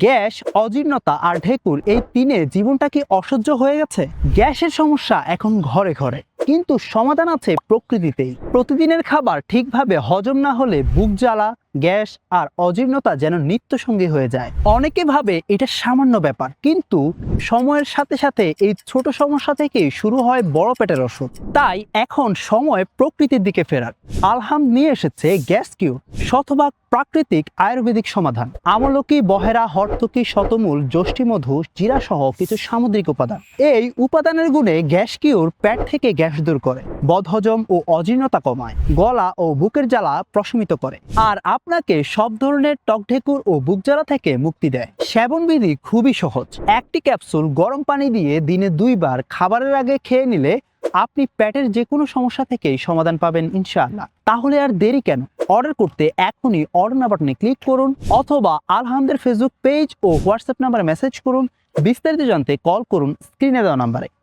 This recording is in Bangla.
গ্যাস, অজীর্ণতা আর ঢেকুর এই তিনে জীবনটা কি অসহ্য হয়ে গেছে? গ্যাসের সমস্যা এখন ঘরে ঘরে, কিন্তু সমাধান আছে প্রকৃতিতেই। প্রতিদিনের খাবার ঠিকভাবে হজম না হলে বুক জ্বালা, গ্যাস আর অজীর্ণতা যেন নিত্যসঙ্গী হয়ে যায়। অনেকে ভাবে এটা সামান্য ব্যাপার, কিন্তু সময়ের সাথে সাথে এই ছোট সমস্যা থেকেই শুরু হয় বড় পেটের অসুখ। তাই এখন সময় প্রকৃতির দিকে ফেরার। আলহাম নিয়ে এসেছে গ্যাস কিউর, শতভাগ প্রাকৃতিক আয়ুর্বেদিক সমাধান। আমলকি, বহেরা, হর্তকি, শতমূল, যষ্টিমধু, জিরা সহ কিছু সামুদ্রিক উপাদান। এই উপাদানের গুণে গ্যাস কিউর পেট থেকে গ্যাস দূর করে, বদহজম ও অজীর্ণতা কমায়, গলা ও বুকের জ্বালা প্রশমিত করে, আর আপনাকে সব ধরনের টক ঢেকুর ও বুক জ্বালা থেকে মুক্তি দেয়। সেবনবিধি খুবই সহজ। একটি ক্যাপসুল গরম পানি দিয়ে দিনে 2 বার খাবারের আগে খেয়ে নিলে আপনি পেটের যে কোনো সমস্যা থেকেই সমাধান পাবেন ইনশাআল্লাহ। তাহলে আর দেরি কেন? অর্ডার করতে এখনই অর্ডার নাও বাটনে ক্লিক করুন, অথবা আলহামদের ফেসবুক পেজ ও হোয়াটসঅ্যাপ নাম্বারে মেসেজ করুন। বিস্তারিত জানতে কল করুন স্ক্রিনে দেওয়া নাম্বারে।